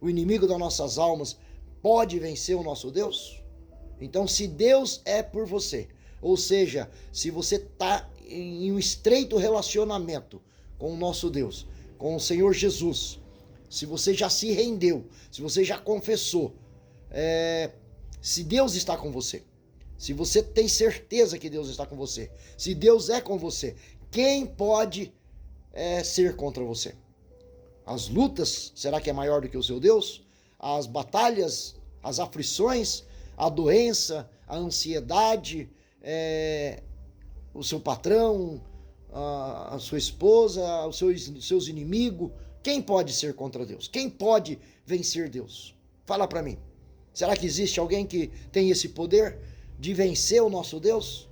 o inimigo das nossas almas, pode vencer o nosso Deus? Então, se Deus é por você, ou seja, se você está em um estreito relacionamento com o nosso Deus, com o Senhor Jesus, se você já se rendeu, se você já confessou, se Deus está com você, se você tem certeza que Deus está com você, se Deus é com você, quem pode ser contra você? As lutas, será que é maior do que o seu Deus? As batalhas, as aflições, a doença, a ansiedade, o seu patrão, a sua esposa, os seus inimigos, quem pode ser contra Deus? Quem pode vencer Deus? Fala para mim. Será que existe alguém que tem esse poder de vencer o nosso Deus?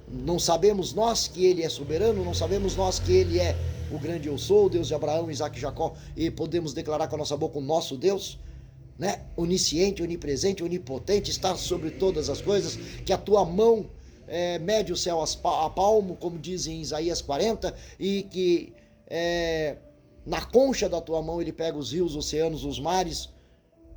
Não sabemos nós que Ele é soberano, não sabemos nós que Ele é o grande eu sou, o Deus de Abraão, Isaac e Jacó, e podemos declarar com a nossa boca o nosso Deus, né? Onisciente, onipresente, onipotente, está sobre todas as coisas, que a tua mão mede o céu a palmo, como diz em Isaías 40, e que na concha da tua mão Ele pega os rios, os oceanos, os mares,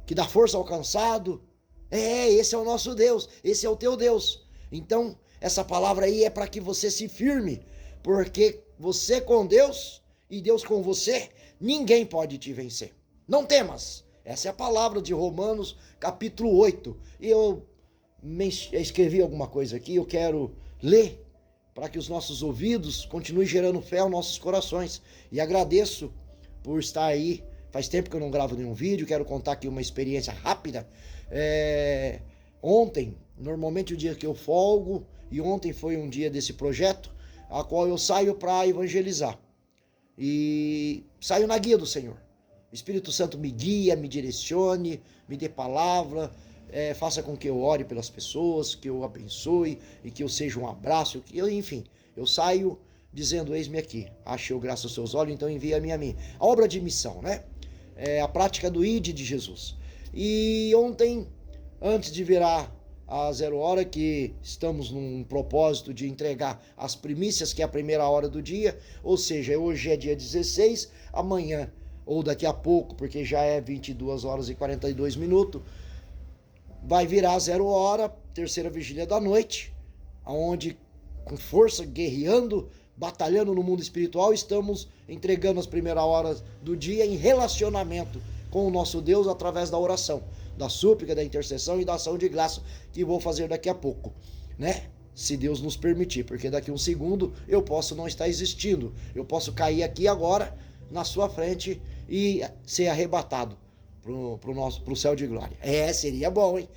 que dá força ao cansado. Esse é o nosso Deus, esse é o teu Deus. Então, essa palavra aí é para que você se firme, porque você com Deus e Deus com você, ninguém pode te vencer. Não temas. Essa é a palavra de Romanos, capítulo 8. E eu escrevi alguma coisa aqui, eu quero ler para que os nossos ouvidos continuem gerando fé aos nossos corações. E agradeço por estar aí. Faz tempo que eu não gravo nenhum vídeo, quero contar aqui uma experiência rápida. Ontem, normalmente o dia que eu folgo, e ontem foi um dia desse projeto, a qual eu saio para evangelizar. E saio na guia do Senhor. O Espírito Santo me guia, me direcione, me dê palavra, faça com que eu ore pelas pessoas, que eu abençoe e que eu seja um abraço, enfim, eu saio dizendo, eis-me aqui, achei eu graça aos seus olhos, então envia-me a mim. A obra de missão, né? A prática do ID de Jesus. E ontem, antes de virar a 0 hora, que estamos num propósito de entregar as primícias, que é a primeira hora do dia, ou seja, hoje é dia 16, amanhã, ou daqui a pouco, porque já é 22 horas e 42 minutos, vai virar 0 hora, terceira vigília da noite, onde com força, guerreando, batalhando no mundo espiritual, estamos entregando as primeiras horas do dia em relacionamento com o nosso Deus através da oração, da súplica, da intercessão e da ação de graça que vou fazer daqui a pouco, né? Se Deus nos permitir, porque daqui a um segundo eu posso não estar existindo, eu posso cair aqui agora na sua frente e ser arrebatado pro céu de glória. Seria bom, hein?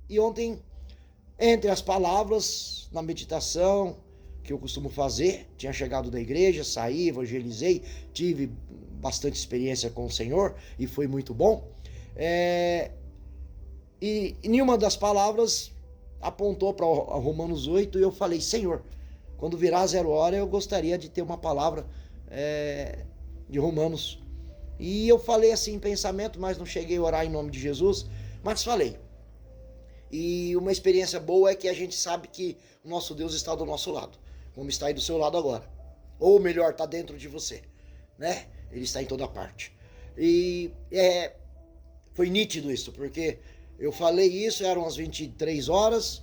E ontem, entre as palavras, na meditação que eu costumo fazer, tinha chegado da igreja, saí, evangelizei, tive bastante experiência com o Senhor e foi muito bom. E nenhuma das palavras apontou para Romanos 8 e eu falei, Senhor, quando virar 0 hora eu gostaria de ter uma palavra de Romanos. E eu falei assim em pensamento, mas não cheguei a orar em nome de Jesus, mas falei. E uma experiência boa é que a gente sabe que o nosso Deus está do nosso lado, como está aí do seu lado agora. Ou melhor, está dentro de você, né? Ele está em toda parte. E foi nítido isso, porque eu falei isso, eram as 23 horas,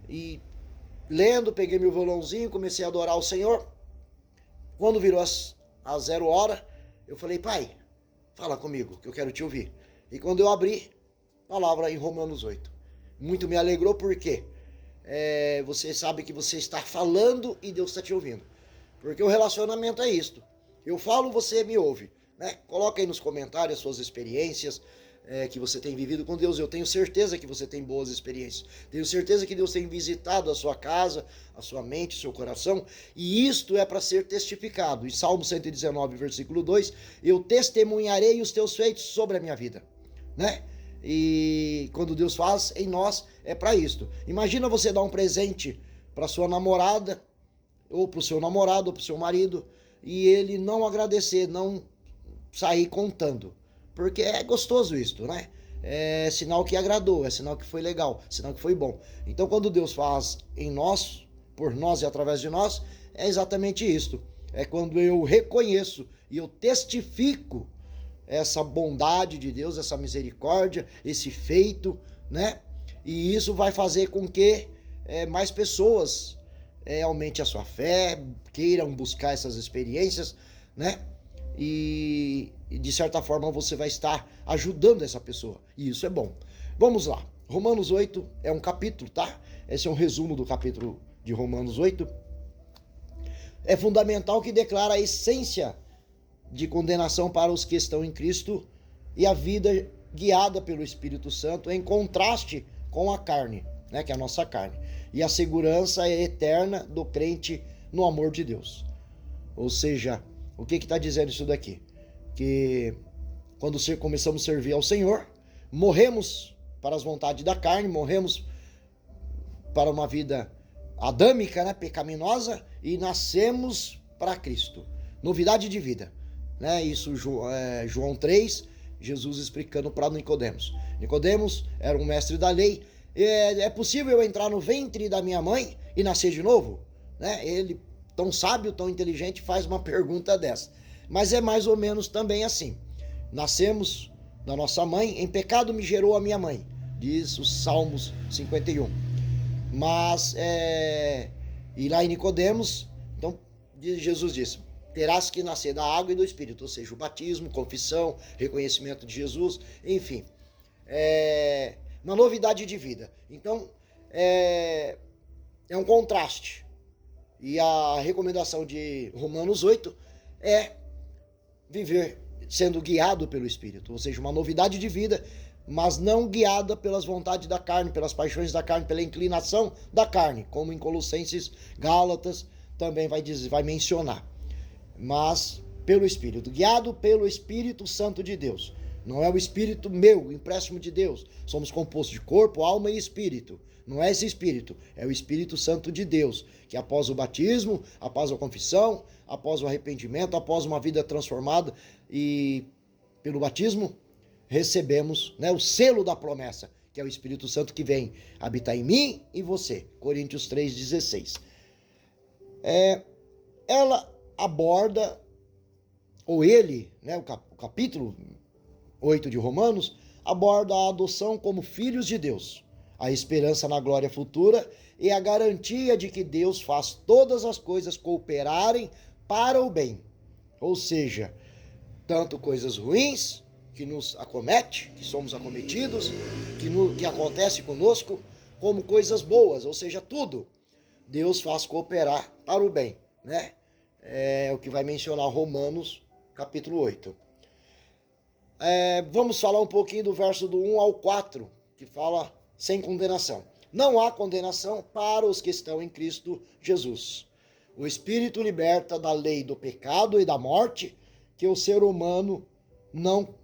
e lendo, peguei meu violãozinho, comecei a adorar o Senhor. Quando virou as 0 hora, eu falei, Pai, fala comigo, que eu quero te ouvir. E quando eu abri, palavra em Romanos 8. Muito me alegrou, porque você sabe que você está falando e Deus está te ouvindo. Porque o relacionamento é isto. Eu falo, você me ouve, né? Coloca aí nos comentários as suas experiências que você tem vivido com Deus. Eu tenho certeza que você tem boas experiências. Tenho certeza que Deus tem visitado a sua casa, a sua mente, o seu coração. E isto é para ser testificado. Em Salmo 119, versículo 2, eu testemunharei os teus feitos sobre a minha vida, né? E quando Deus faz em nós, é para isto. Imagina você dar um presente para sua namorada, ou para o seu namorado, ou para o seu marido, e ele não agradecer, não sair contando. Porque é gostoso isto, né? É sinal que agradou, é sinal que foi legal, sinal que foi bom. Então, quando Deus faz em nós, por nós e através de nós, é exatamente isto. é quando eu reconheço e eu testifico essa bondade de Deus, essa misericórdia, esse feito, né? E isso vai fazer com que mais pessoas aumente a sua fé, queiram buscar essas experiências, né? E de certa forma você vai estar ajudando essa pessoa. E isso é bom. Vamos lá. Romanos 8 é um capítulo, tá? Esse é um resumo do capítulo de Romanos 8. É fundamental que declara a essência de condenação para os que estão em Cristo e a vida guiada pelo Espírito Santo em contraste com a carne, né, que é a nossa carne, e a segurança eterna do crente no amor de Deus. Ou seja, o que está dizendo isso daqui? Que quando começamos a servir ao Senhor, morremos para as vontades da carne, morremos para uma vida adâmica, né, pecaminosa, e nascemos para Cristo. Novidade de vida. Né? Isso João 3, Jesus explicando para Nicodemos. Nicodemos era um mestre da lei. É possível eu entrar no ventre da minha mãe e nascer de novo? Né? Ele, tão sábio, tão inteligente, faz uma pergunta dessa. Mas é mais ou menos também assim. Nascemos da nossa mãe, em pecado me gerou a minha mãe, diz os Salmos 51. Mas, e lá em Nicodemos, então Jesus disse, terás que nascer da água e do Espírito, ou seja, o batismo, confissão, reconhecimento de Jesus, enfim, uma novidade de vida. Então, é um contraste. E a recomendação de Romanos 8 é viver sendo guiado pelo Espírito, ou seja, uma novidade de vida, mas não guiada pelas vontades da carne, pelas paixões da carne, pela inclinação da carne, como em Colossenses, Gálatas também vai mencionar. Mas pelo Espírito, guiado pelo Espírito Santo de Deus. Não é o Espírito meu, o empréstimo de Deus. Somos compostos de corpo, alma e Espírito. Não é esse Espírito, é o Espírito Santo de Deus, que após o batismo, após a confissão, após o arrependimento, após uma vida transformada e pelo batismo, recebemos, né, o selo da promessa, que é o Espírito Santo que vem habitar em mim e você. Coríntios 3,16. Ela aborda, ou ele, né, o capítulo 8 de Romanos, aborda a adoção como filhos de Deus, a esperança na glória futura e a garantia de que Deus faz todas as coisas cooperarem para o bem. Ou seja, tanto coisas ruins que nos acomete, que somos acometidos, que acontece conosco, como coisas boas, ou seja, tudo Deus faz cooperar para o bem, né? É o que vai mencionar Romanos, capítulo 8. Vamos falar um pouquinho do verso do 1 ao 4, que fala sem condenação. Não há condenação para os que estão em Cristo Jesus. O Espírito liberta da lei do pecado e da morte que o ser humano não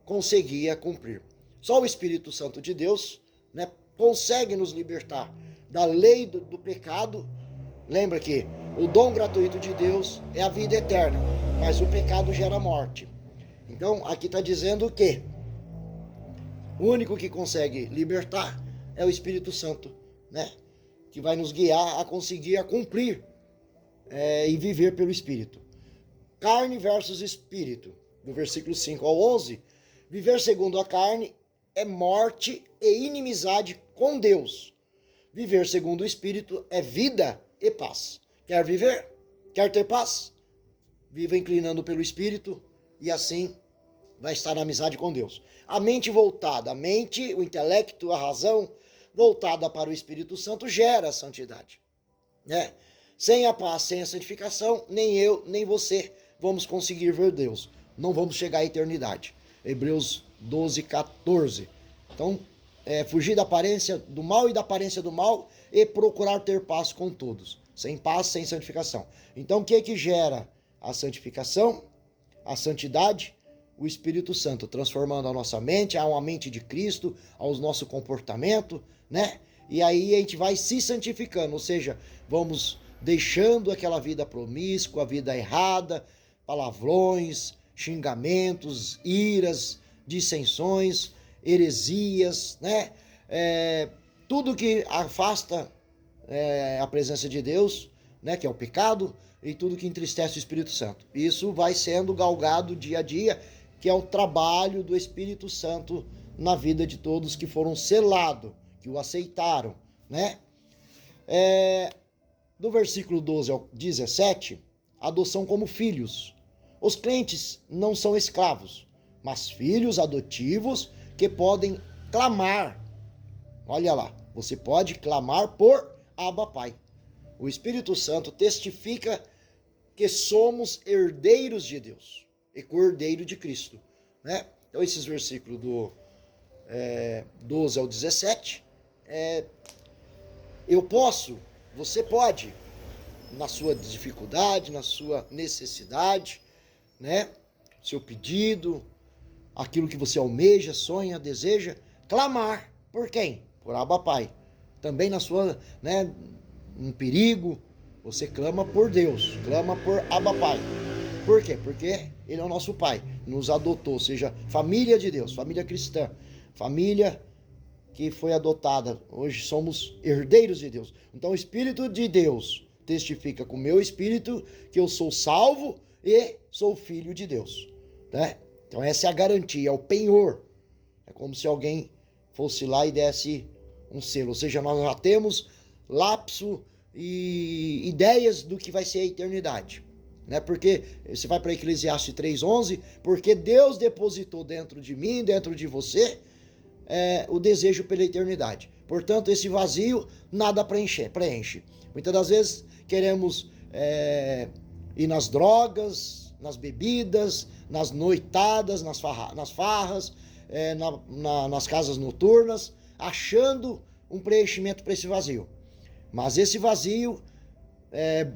conseguia cumprir. Só o Espírito Santo de Deus, né, consegue nos libertar da lei do pecado. Lembra que o dom gratuito de Deus é a vida eterna, mas o pecado gera morte. Então, aqui está dizendo que o único que consegue libertar é o Espírito Santo, né? Que vai nos guiar a conseguir cumprir e viver pelo Espírito. Carne versus Espírito. Do versículo 5 ao 11, viver segundo a carne é morte e inimizade com Deus. Viver segundo o Espírito é vida e paz. Quer viver? Quer ter paz? Viva inclinando pelo Espírito e assim vai estar na amizade com Deus. A mente voltada, a mente, o intelecto, a razão voltada para o Espírito Santo gera a santidade, né? Sem a paz, sem a santificação, nem eu, nem você vamos conseguir ver Deus. Não vamos chegar à eternidade. Hebreus 12, 14. Então, fugir da aparência do mal e da aparência do mal e procurar ter paz com todos. Sem paz, sem santificação. Então, o que é que gera a santificação, a santidade? O Espírito Santo, transformando a nossa mente, a uma mente de Cristo, ao nosso comportamento, né? E aí a gente vai se santificando, ou seja, vamos deixando aquela vida promíscua, a vida errada, palavrões, xingamentos, iras, dissensões, heresias, né? Tudo que afasta a presença de Deus, né? Que é o pecado, e tudo que entristece o Espírito Santo. Isso vai sendo galgado dia a dia, que é o trabalho do Espírito Santo na vida de todos que foram selados, que o aceitaram, né? Do versículo 12 ao 17, adoção como filhos. Os crentes não são escravos, mas filhos adotivos que podem clamar. Olha lá, você pode clamar por Abba Pai. O Espírito Santo testifica que somos herdeiros de Deus e cordeiro de Cristo, né? Então esses versículos do 12 ao 17, eu posso, você pode, na sua dificuldade, na sua necessidade, né? Seu pedido, aquilo que você almeja, sonha, deseja, clamar por quem? Por Abba Pai. Também na sua, né, um perigo, você clama por Deus, clama por Abba Pai. Por quê? Porque Ele é o nosso Pai, nos adotou, ou seja, família de Deus, família cristã, família que foi adotada. Hoje somos herdeiros de Deus. Então o Espírito de Deus testifica com o meu espírito que eu sou salvo e sou filho de Deus, né? Então essa é a garantia, é o penhor. É como se alguém fosse lá e desse um selo. Ou seja, nós já temos lapso e ideias do que vai ser a eternidade, né? Porque você vai para Eclesiastes 3:11, porque Deus depositou dentro de mim, dentro de você, o desejo pela eternidade. Portanto, esse vazio nada preenche. Muitas das vezes queremos ir nas drogas, nas bebidas, nas noitadas, nas farras, nas casas noturnas, achando um preenchimento para esse vazio. Mas esse vazio,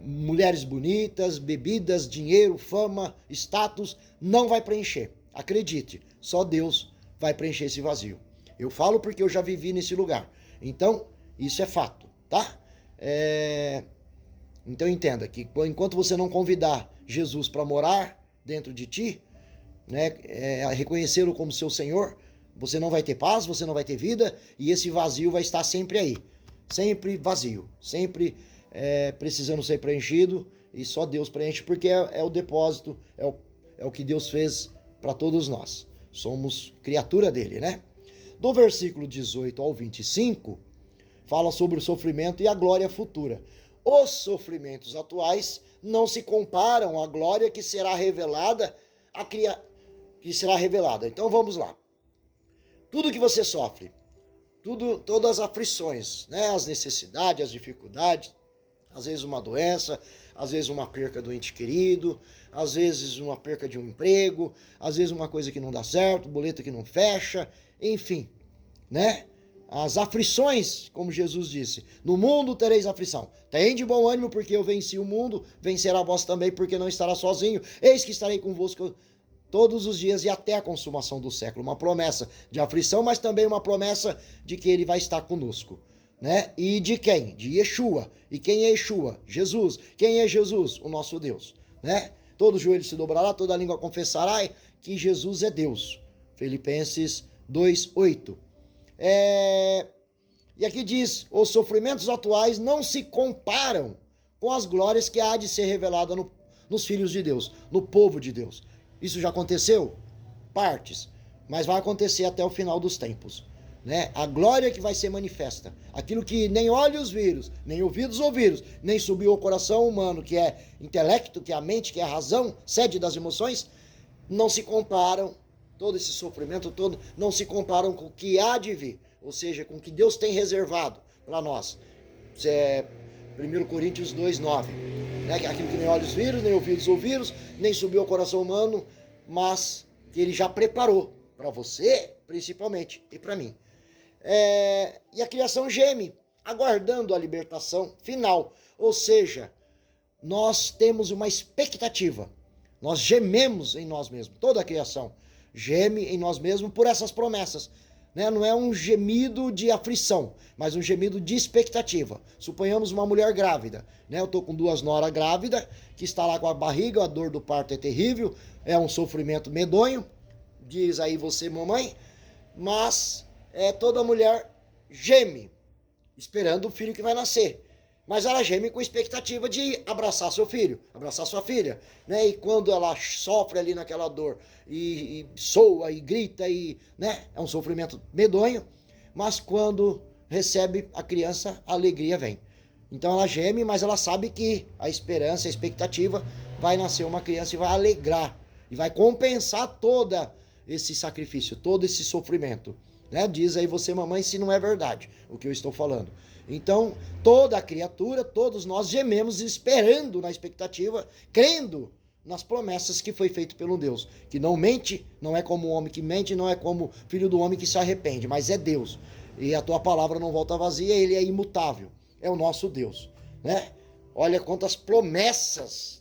mulheres bonitas, bebidas, dinheiro, fama, status, não vai preencher. Acredite, só Deus vai preencher esse vazio. Eu falo porque eu já vivi nesse lugar. Então, isso é fato, tá? Então entenda que enquanto você não convidar Jesus para morar dentro de ti, né, reconhecê-lo como seu Senhor, você não vai ter paz, você não vai ter vida, e esse vazio vai estar sempre aí. Sempre vazio, sempre precisando ser preenchido, e só Deus preenche, porque é o depósito, é o que Deus fez para todos nós. Somos criatura dele, né? Do versículo 18 ao 25, fala sobre o sofrimento e a glória futura. Os sofrimentos atuais não se comparam à glória que será revelada, Então vamos lá. Tudo que você sofre, todas as aflições, né? As necessidades, as dificuldades, às vezes uma doença, às vezes uma perca do ente querido, às vezes uma perca de um emprego, às vezes uma coisa que não dá certo, boleto que não fecha, enfim, né? As aflições, como Jesus disse, no mundo tereis aflição. Tem de bom ânimo, porque eu venci o mundo, vencerá vós também, porque não estará sozinho. Eis que estarei convosco todos os dias e até a consumação do século. Uma promessa de aflição, mas também uma promessa de que ele vai estar conosco, né? E de quem? De Yeshua. E quem é Yeshua? Jesus. Quem é Jesus? O nosso Deus, né? Todo joelho se dobrará, toda língua confessará que Jesus é Deus. Filipenses 2:8. E aqui diz, os sofrimentos atuais não se comparam com as glórias que há de ser revelada nos filhos de Deus, no povo de Deus. Isso já aconteceu? Partes. Mas vai acontecer até o final dos tempos, né? A glória que vai ser manifesta. Aquilo que nem olhos viram, nem ouvidos ouviram, nem subiu ao coração humano, que é intelecto, que é a mente, que é a razão, sede das emoções, não se comparam, todo esse sofrimento todo, não se comparam com o que há de vir, ou seja, com o que Deus tem reservado para nós. Isso é 1 Coríntios 2:9, né? Aquilo que nem olhos viram, nem ouvidos ouviram, nem subiu ao coração humano, mas que ele já preparou para você, principalmente, e para mim. E a criação geme, aguardando a libertação final, ou seja, nós temos uma expectativa, nós gememos em nós mesmos, toda a criação geme em nós mesmos por essas promessas, né? Não é um gemido de aflição, mas um gemido de expectativa. Suponhamos uma mulher grávida, né? Eu estou com 2 noras grávidas, que está lá com a barriga, a dor do parto é terrível, é um sofrimento medonho, diz aí você, mamãe, mas toda mulher geme, esperando o filho que vai nascer. Mas ela geme com expectativa de abraçar seu filho, abraçar sua filha, né? E quando ela sofre ali naquela dor e soa e grita e, né? É um sofrimento medonho, mas quando recebe a criança, a alegria vem. Então ela geme, mas ela sabe que a esperança, a expectativa, vai nascer uma criança e vai alegrar e vai compensar todo esse sacrifício, todo esse sofrimento, né? Diz aí você, mamãe, se não é verdade o que eu estou falando. Então, toda a criatura, todos nós gememos esperando na expectativa, crendo nas promessas que foi feito pelo Deus, que não mente, não é como o homem que mente, não é como filho do homem que se arrepende, mas é Deus. E a tua palavra não volta vazia, ele é imutável, é o nosso Deus, né? Olha quantas promessas